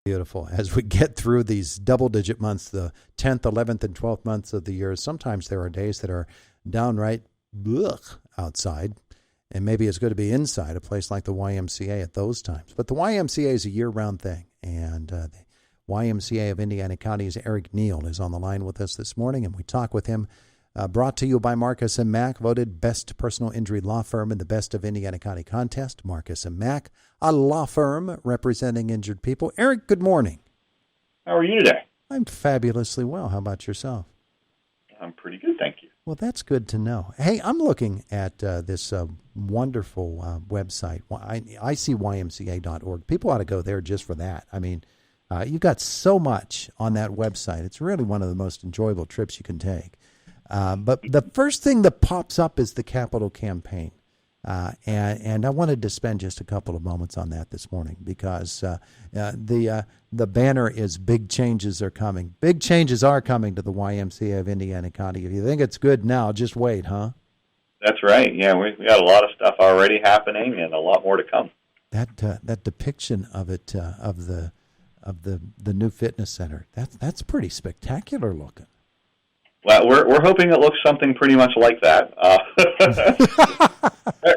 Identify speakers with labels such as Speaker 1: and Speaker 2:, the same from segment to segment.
Speaker 1: Beautiful. As we get through these double-digit months, the 10th, 11th, and 12th months of the year, sometimes there are days that are downright blech outside, and maybe it's good to be inside a place like the YMCA at those times. But the YMCA is a year-round thing, and the YMCA of Indiana County's Eric Neal is on the line with us this morning, and we talk with him. Brought to you by Marcus & Mack, voted best personal injury law firm in the Best of Indiana County contest. Marcus & Mack, a law firm representing injured people. Eric, good morning.
Speaker 2: How are you today?
Speaker 1: I'm fabulously well. How about yourself?
Speaker 2: I'm pretty good, thank you.
Speaker 1: Well, that's good to know. Hey, I'm looking at this wonderful website, icymca.org. People ought to go there just for that. I mean, you've got so much on that website. It's really one of the most enjoyable trips you can take. But the first thing that pops up is the capital campaign. And I wanted to spend just a couple of moments on that this morning because the banner is big changes are coming. Big changes are coming to the YMCA of Indiana County. If you think it's good now, just wait, huh?
Speaker 2: That's right. Yeah, we got a lot of stuff already happening and a lot more to come.
Speaker 1: That depiction of it of the new fitness center, that's pretty spectacular looking.
Speaker 2: Well, we're hoping it looks something pretty much like that.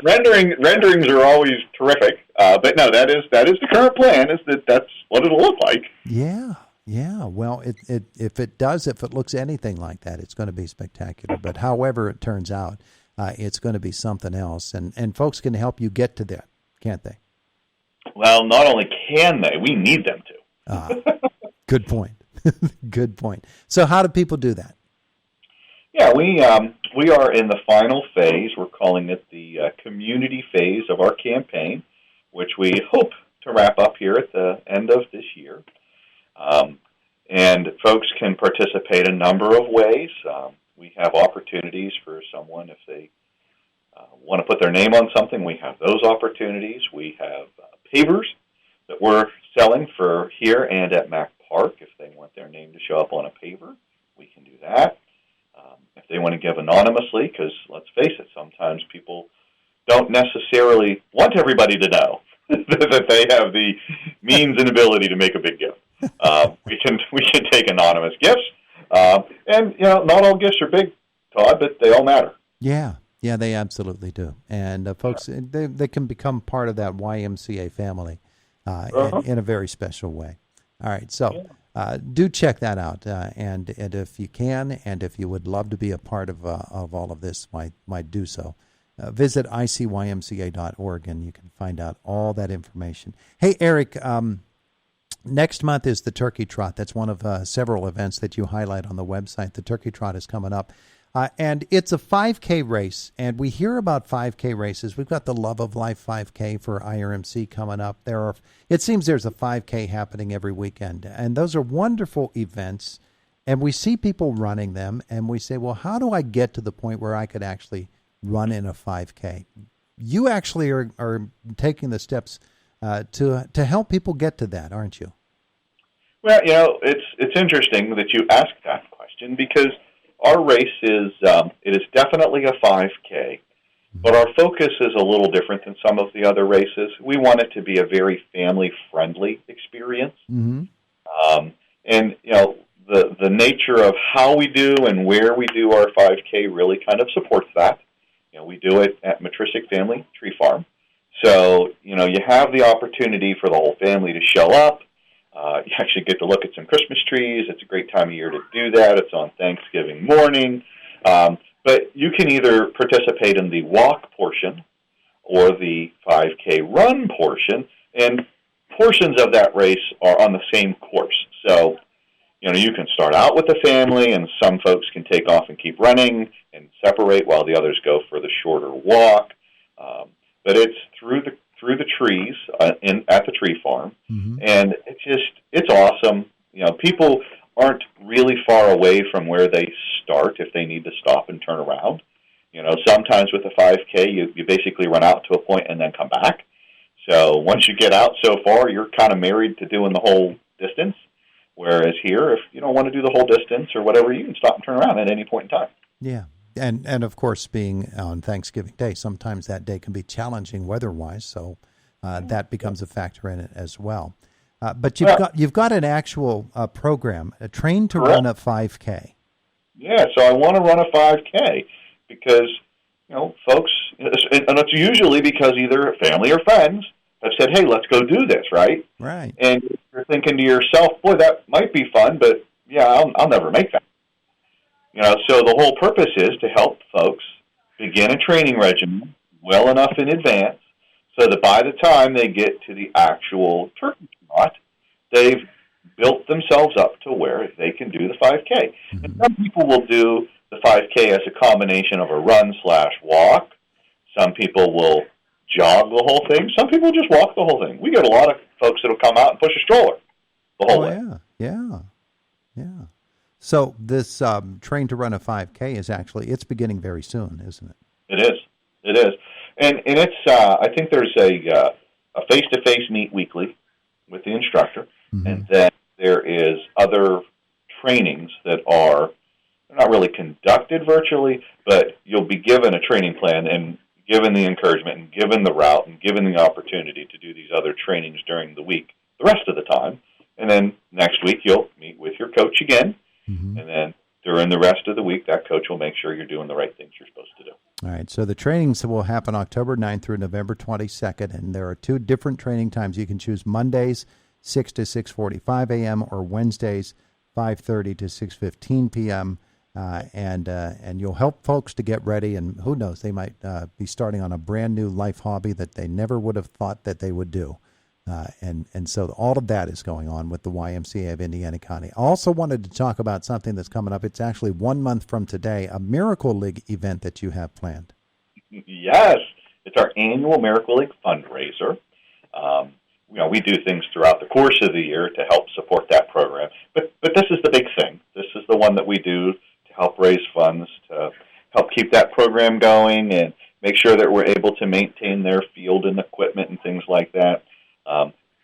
Speaker 2: Renderings are always terrific, but no, that is the current plan. That's what it'll look like.
Speaker 1: Yeah. Well, if it looks anything like that, it's going to be spectacular. But however it turns out, it's going to be something else, and folks can help you get to that, can't they?
Speaker 2: Well, not only can they, we need them to.
Speaker 1: Good point. Good point. So, how do people do that?
Speaker 2: Yeah, we are in the final phase. We're calling it the community phase of our campaign, which we hope to wrap up here at the end of this year. And folks can participate a number of ways. We have opportunities for someone if they want to put their name on something. We have those opportunities. We have pavers that we're selling for here and at Mack Park. If they want their name to show up on a paver, we can do that. If they want to give anonymously, because let's face it, sometimes people don't necessarily want everybody to know that they have the means and ability to make a big gift. We can take anonymous gifts, and not all gifts are big, Todd, but they all matter. Yeah,
Speaker 1: they absolutely do. And folks, they can become part of that YMCA family in a very special way. All right, so. Do check that out, and if you can, and if you would love to be a part of all of this, might do so. Visit icymca.org, and you can find out all that information. Hey, Eric, next month is the Turkey Trot. That's one of several events that you highlight on the website. The Turkey Trot is coming up. And it's a 5K race, and we hear about 5K races. We've got the Love of Life 5K for IRMC coming up. It seems there's a 5K happening every weekend, and those are wonderful events, and we see people running them, and we say, well, how do I get to the point where I could actually run in a 5K? You actually are taking the steps to help people get to that, aren't you?
Speaker 2: Well, it's interesting that you ask that question because our race is definitely a 5K, but our focus is a little different than some of the other races. We want it to be a very family-friendly experience.
Speaker 1: Mm-hmm.
Speaker 2: And the nature of how we do and where we do our 5K really kind of supports that. We do it at Matricic Family Tree Farm. So, you have the opportunity for the whole family to show up. You actually get to look at some Christmas trees. It's a great time of year to do that. It's on Thanksgiving morning. But you can either participate in the walk portion or the 5K run portion, and portions of that race are on the same course. So, you can start out with the family, and some folks can take off and keep running and separate while the others go for the shorter walk. But it's through the trees at the tree farm,
Speaker 1: mm-hmm.
Speaker 2: and it's awesome. People aren't really far away from where they start if they need to stop and turn around. Sometimes with a 5K, you basically run out to a point and then come back. So once you get out so far, you're kind of married to doing the whole distance. Whereas here, if you don't want to do the whole distance or whatever, you can stop and turn around at any point in time.
Speaker 1: Yeah. And of course, being on Thanksgiving Day, sometimes that day can be challenging weather-wise, so that becomes a factor in it as well. But you've got an actual program, a train to run a 5K.
Speaker 2: Yeah, so I want to run a 5K because, folks, and it's usually because either family or friends have said, hey, let's go do this, right?
Speaker 1: Right.
Speaker 2: And you're thinking to yourself, boy, that might be fun, but, yeah, I'll never make that. So the whole purpose is to help folks begin a training regimen well enough in advance so that by the time they get to the actual Turkey Trot, they've built themselves up to where they can do the 5K. Mm-hmm. And some people will do the 5K as a combination of a run/walk. Some people will jog the whole thing. Some people just walk the whole thing. We get a lot of folks that will come out and push a stroller the whole way.
Speaker 1: Yeah. So this train to run a 5K it's beginning very soon, isn't it?
Speaker 2: It is. And it's, I think there's a face-to-face meet weekly with the instructor, mm-hmm. and then there is other trainings that are not really conducted virtually, but you'll be given a training plan and given the encouragement and given the route and given the opportunity to do these other trainings during the week the rest of the time. And then next week you'll meet with your coach again, mm-hmm. and then during the rest of the week that coach will make sure you're doing the right things you're supposed to do.
Speaker 1: All right, so the trainings will happen October 9th through November 22nd, and there are 2 different training times. You can choose Mondays, 6 to 6:45 a.m., or Wednesdays, 5:30 to 6:15 p.m., and you'll help folks to get ready, and who knows, they might be starting on a brand-new life hobby that they never would have thought that they would do. And so all of that is going on with the YMCA of Indiana County. I also wanted to talk about something that's coming up. It's actually 1 month from today, a Miracle League event that you have planned.
Speaker 2: Yes, it's our annual Miracle League fundraiser. We do things throughout the course of the year to help support that program. But this is the big thing. This is the one that we do to help raise funds, to help keep that program going and make sure that we're able to maintain their field and equipment and things like that.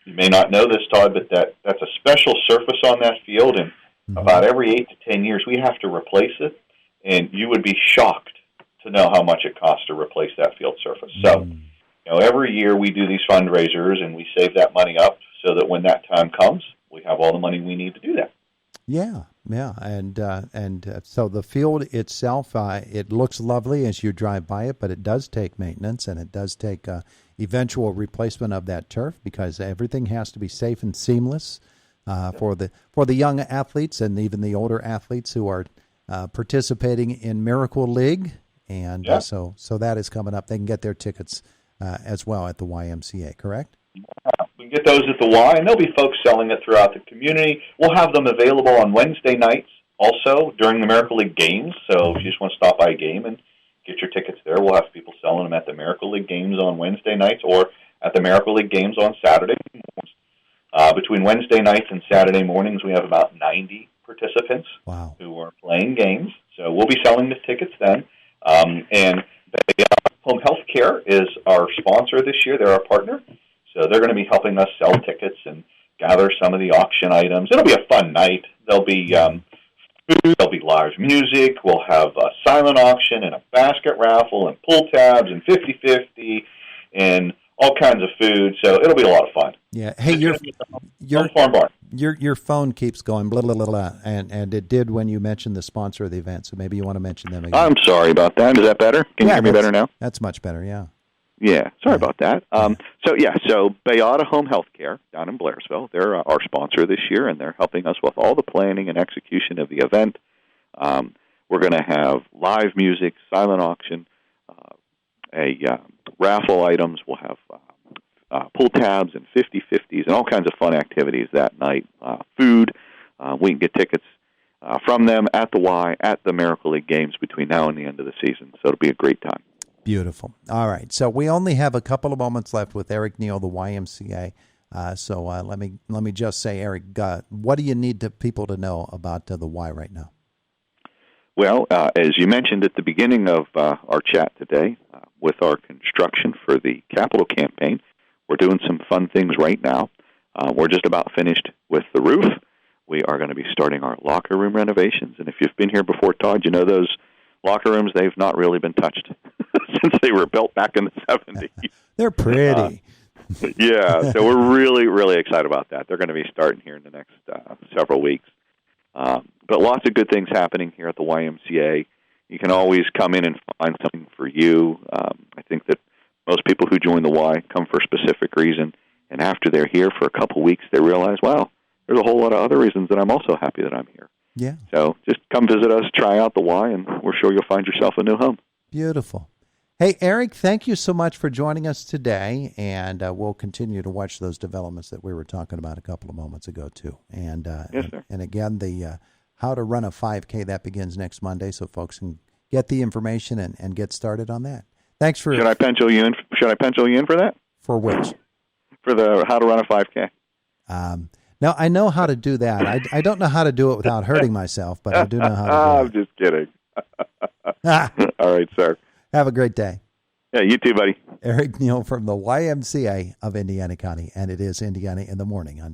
Speaker 2: You may not know this, Todd, but that's a special surface on that field, and mm-hmm. about every 8 to 10 years we have to replace it, and you would be shocked to know how much it costs to replace that field surface. So, every year we do these fundraisers, and we save that money up so that when that time comes, we have all the money we need to do that.
Speaker 1: Yeah, and so the field itself, it looks lovely as you drive by it, but it does take maintenance, and it does take eventual replacement of that turf because everything has to be safe and seamless for the young athletes and even the older athletes who are participating in Miracle League, and so that is coming up. They can get their tickets as well at the YMCA, correct?
Speaker 2: We can get those at the Y, and there'll be folks selling it throughout the community. We'll have them available on Wednesday nights also during the Miracle League games. So if you just want to stop by a game and get your tickets there, we'll have people selling them at the Miracle League games on Wednesday nights or at the Miracle League games on Saturday mornings. Between Wednesday nights and Saturday mornings, we have about 90 participants who are playing games. So we'll be selling the tickets then. And Home Health Care is our sponsor this year. They're our partner. So they're going to be helping us sell tickets and gather some of the auction items. It'll be a fun night. There'll be food. There'll be live music. We'll have a silent auction and a basket raffle and pull tabs and 50-50 and all kinds of food. So it'll be a lot of fun.
Speaker 1: Yeah. Hey, your phone keeps going blah, blah, blah, blah, and it did when you mentioned the sponsor of the event. So maybe you want to mention them again.
Speaker 2: I'm sorry about that. Is that better? Can you hear me better now?
Speaker 1: That's much better, yeah.
Speaker 2: Yeah, sorry about that. So Bayada Home Health Care down in Blairsville, they're our sponsor this year, and they're helping us with all the planning and execution of the event. We're going to have live music, silent auction, raffle items. We'll have pull tabs and 50-50s and all kinds of fun activities that night. Food. We can get tickets from them at the Y, at the Miracle League games between now and the end of the season, so it'll be a great time.
Speaker 1: Beautiful. All right. So we only have a couple of moments left with Eric Neal, the YMCA. So let me just say, Eric, what do you need people to know about the Y right now?
Speaker 2: Well, as you mentioned at the beginning of our chat today, with our construction for the capital campaign, we're doing some fun things right now. We're just about finished with the roof. We are going to be starting our locker room renovations. And if you've been here before, Todd, you know those locker rooms, they've not really been touched since they were built back in the 70s.
Speaker 1: They're pretty.
Speaker 3: Yeah, so we're really, really excited about that. They're going to be starting here in the next several weeks. But lots of good things happening here at the YMCA. You can always come in and find something for you. I think that most people who join the Y come for a specific reason, and after they're here for a couple weeks, they realize, wow, there's a whole lot of other reasons that I'm also happy that I'm here.
Speaker 1: Yeah.
Speaker 3: So just come visit us, try out the Y, and we're sure you'll find yourself a new home.
Speaker 1: Beautiful. Hey, Eric, thank you so much for joining us today, and we'll continue to watch those developments that we were talking about a couple of moments ago, too. And
Speaker 3: yes, sir.
Speaker 1: And again, the how to run a 5K, that begins next Monday, so folks can get the information and get started on that. Thanks for...
Speaker 3: Should I pencil you in for that?
Speaker 1: For which?
Speaker 3: For the how to run a 5K.
Speaker 1: Now, I know how to do that. I don't know how to do it without hurting myself, but I do know how to do it.
Speaker 3: I'm just kidding. All right, sir.
Speaker 1: Have a great day.
Speaker 3: Yeah, you too, buddy.
Speaker 1: Eric Neal from the YMCA of Indiana County, and it is Indiana in the Morning on